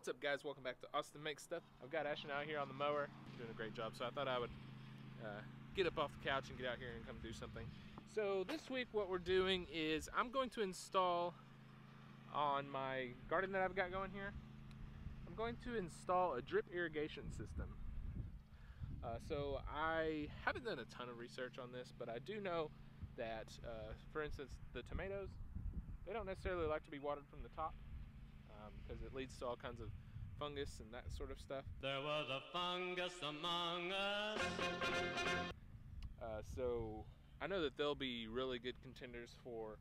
What's up, guys? Welcome back to Austin Makes Stuff. I've got Ashton out here on the mower doing a great job, so I thought I would get up off the couch and get out here and come do something. So this week what we're doing is I'm going to install on my garden that I've got going here, I'm going to install a drip irrigation system. So I haven't done a ton of research on this, but I do know that, for instance, the tomatoes, they don't necessarily like to be watered from the top because it leads to all kinds of fungus and that sort of stuff. There was a fungus among us. So I know that they'll be really good contenders for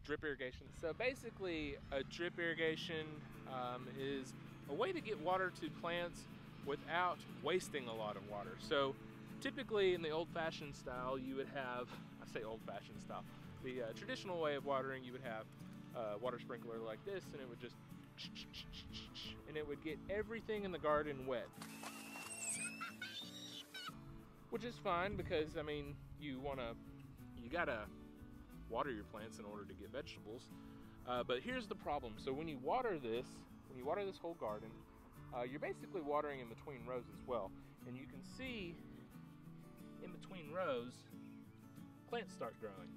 drip irrigation. So basically, a drip irrigation is a way to get water to plants without wasting a lot of water. So typically in the old-fashioned style, you would have, I say old-fashioned style, the traditional way of watering, you would have a water sprinkler like this, and it would just, and it would get everything in the garden wet. Which is fine because, I mean, you gotta water your plants in order to get vegetables. But here's the problem. So when you water this whole garden, you're basically watering in between rows as well. And you can see in between rows, plants start growing.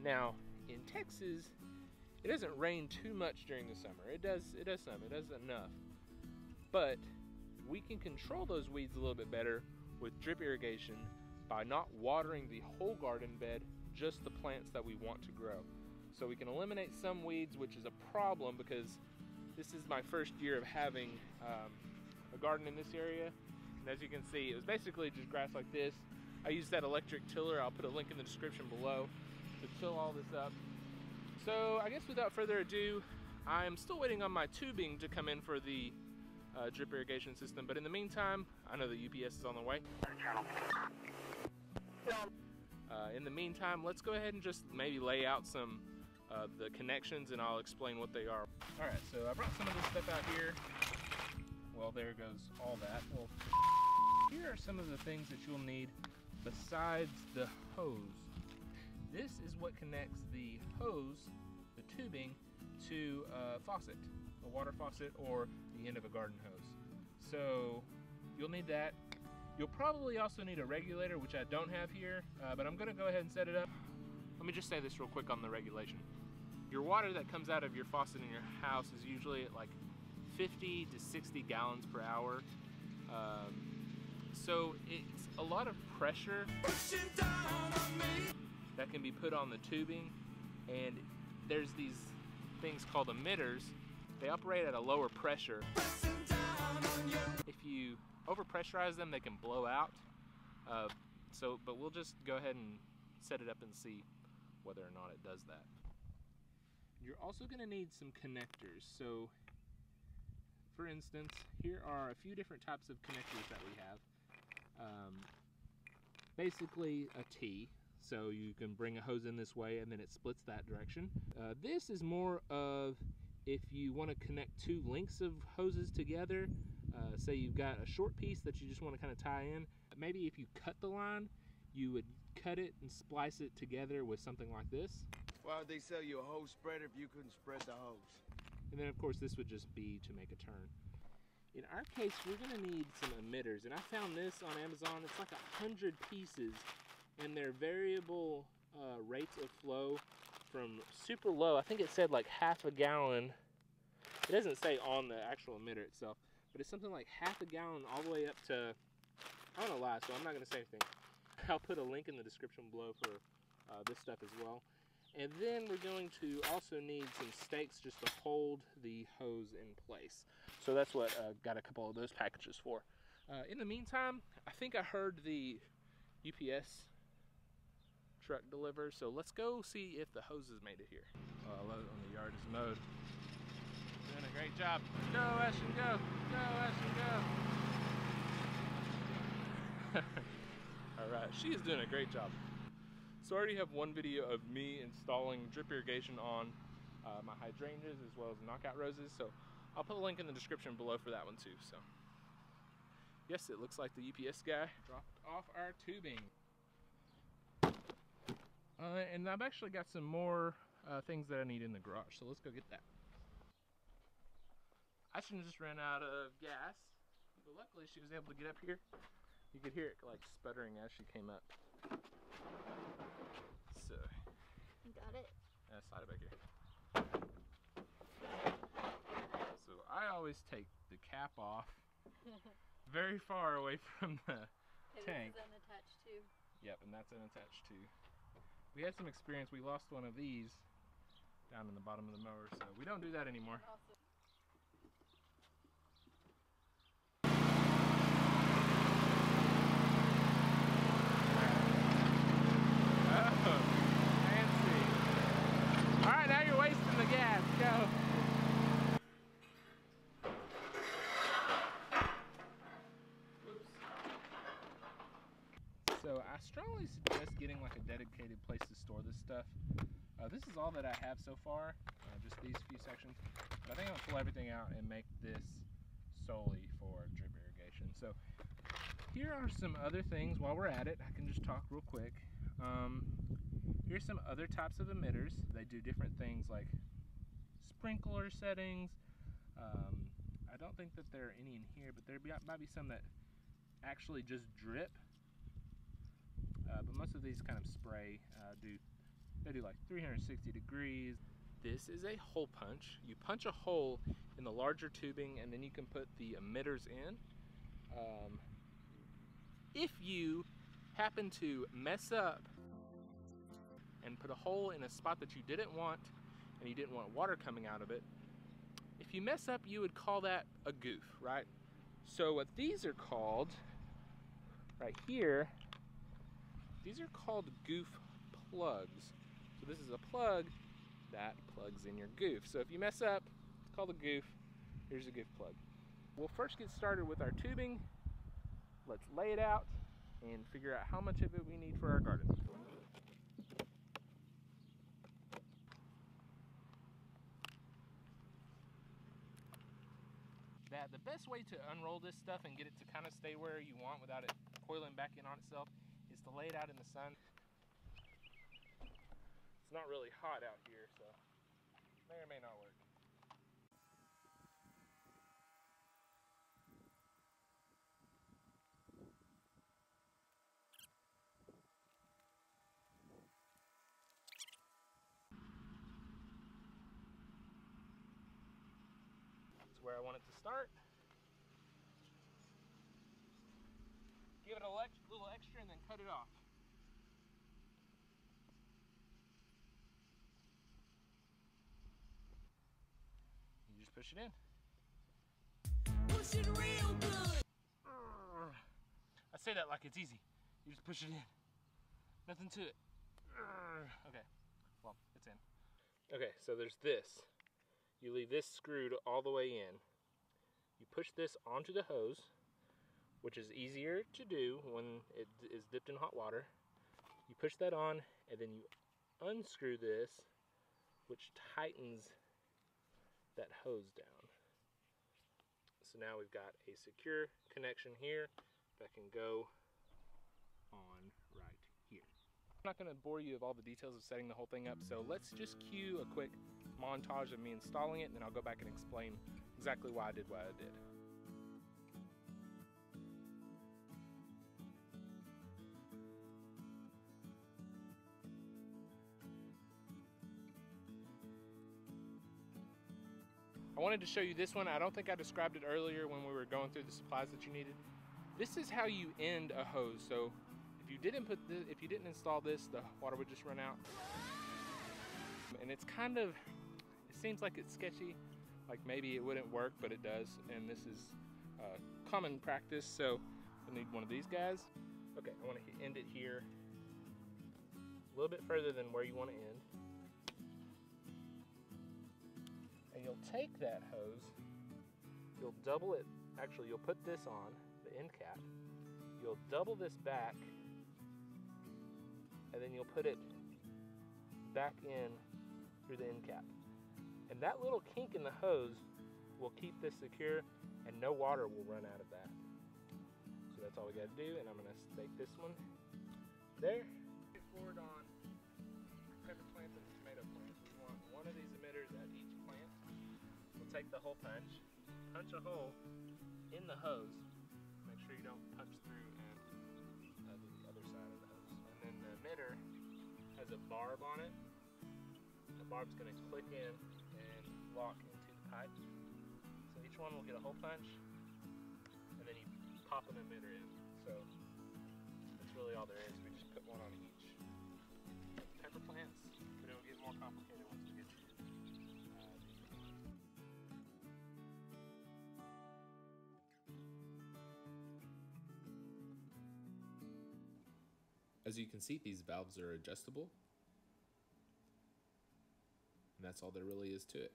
Now, in Texas, it doesn't rain too much during the summer. It does some, it does enough. But we can control those weeds a little bit better with drip irrigation by not watering the whole garden bed, just the plants that we want to grow. So we can eliminate some weeds, which is a problem because this is my first year of having a garden in this area. And as you can see, it was basically just grass like this. I used that electric tiller. I'll put a link in the description below to till all this up. So I guess without further ado, I'm still waiting on my tubing to come in for the drip irrigation system, but in the meantime, I know the UPS is on the way. In the meantime, let's go ahead and just maybe lay out some of the connections and I'll explain what they are. All right, so I brought some of this stuff out here. Well, there goes all that. Well, here are some of the things that you'll need besides the hose. This is what connects the hose, the tubing, to a faucet, a water faucet, or the end of a garden hose. So you'll need that. You'll probably also need a regulator, which I don't have here, but I'm gonna go ahead and set it up. Let me just say this real quick on the regulation. Your water that comes out of your faucet in your house is usually at like 50 to 60 gallons per hour. So it's a lot of pressure that can be put on the tubing, and there's these things called emitters. They operate at a lower pressure. If you overpressurize them, they can blow out. But we'll just go ahead and set it up and see whether or not it does that. You're also going to need some connectors. So, for instance, here are a few different types of connectors that we have. Basically a T. So you can bring a hose in this way and then it splits that direction. This is more of if you want to connect two lengths of hoses together. Say you've got a short piece that you just want to kind of tie in. Maybe if you cut the line, you would cut it and splice it together with something like this. Why would they sell you a hose spreader if you couldn't spread the hose? And then of course this would just be to make a turn. In our case, we're going to need some emitters, and I found this on Amazon. It's like 100 pieces, and they're variable rates of flow from super low. I think it said like half a gallon. It doesn't say on the actual emitter itself, but it's something like half a gallon all the way up to, I don't know why, so I'm not going to say anything. I'll put a link in the description below for this stuff as well. And then we're going to also need some stakes just to hold the hose in place. So that's what got a couple of those packages for. In the meantime, I think I heard the UPS truck deliver, so let's go see if the hose has made it here. Oh, I love it when the yard is mowed. Doing a great job. Go, Ashton, go! Go, Ashton, go! All right, she is doing a great job. So I already have one video of me installing drip irrigation on my hydrangeas as well as knockout roses, so I'll put a link in the description below for that one too. So yes, it looks like the UPS guy dropped off our tubing. And I've actually got some more things that I need in the garage, so let's go get that. I shouldn't just ran out of gas, but luckily she was able to get up here. You could hear it like sputtering as she came up. So, You got it? slide it back here. So I always take the cap off very far away from the tank. This is unattached too. Yep, and that's unattached too. We had some experience. We lost one of these down in the bottom of the mower, so we don't do that anymore. Alright, now you're wasting the gas. Go. So I strongly suggest getting like a dedicated place to store this stuff. This is all that I have so far, just these few sections. But I think I'm gonna pull everything out and make this solely for drip irrigation. So here are some other things while we're at it. I can just talk real quick. Here's some other types of emitters. They do different things like sprinkler settings. I don't think that there are any in here, but there might be some that actually just drip. But most of these kind of spray they do like 360 degrees. This is a hole punch. You punch a hole in the larger tubing and then you can put the emitters in. If you happen to mess up and put a hole in a spot that you didn't want and you didn't want water coming out of it, if you mess up, you would call that a goof, right? So what these are called right here, these are called goof plugs. So this is a plug that plugs in your goof. So if you mess up, it's called a goof. Here's a goof plug. We'll first get started with our tubing. Let's lay it out and figure out how much of it we need for our garden. The best way to unroll this stuff and get it to kind of stay where you want without it coiling back in on itself is to lay it out in the sun. It's not really hot out here, so may or may not work. That's where I want it to start. Give it a little extra and then cut it off. You just push it in. Push it real good. I say that like it's easy. You just push it in. Nothing to it. Okay, well, it's in. Okay, so there's this. You leave this screwed all the way in. You push this onto the hose, which is easier to do when it is dipped in hot water. You push that on and then you unscrew this, which tightens that hose down. So now we've got a secure connection here that can go on right here. I'm not gonna bore you with all the details of setting the whole thing up, so let's just cue a quick montage of me installing it and then I'll go back and explain exactly why I did what I did. I wanted to show you this one. I don't think I described it earlier when we were going through the supplies that you needed. This is how you end a hose. So if you didn't install this, the water would just run out. And it's kind of, it seems like it's sketchy, like maybe it wouldn't work, but it does. And this is common practice. So I need one of these guys. Okay, I want to end it here a little bit further than where you want to end. And you'll take that hose, you'll double it, actually you'll put this on, the end cap, you'll double this back, and then you'll put it back in through the end cap. And that little kink in the hose will keep this secure and no water will run out of that. So that's all we gotta do, and I'm gonna stake this one there. Get forward on pepper plants and tomato plants. We want one of these emitters at each plant. We'll take the hole punch, punch a hole in the hose. Make sure you don't punch through and do the other side of the hose. And then the emitter has a barb on it. The barb's going to click in and lock into the pipe. So each one will get a hole punch, and then you pop an emitter in. So that's really all there is. We just put one on each. Pepper plants, but it'll get more complicated once we get to As you can see, these valves are adjustable. And that's all there really is to it.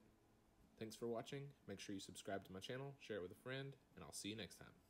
Thanks for watching. Make sure you subscribe to my channel, share it with a friend, and I'll see you next time.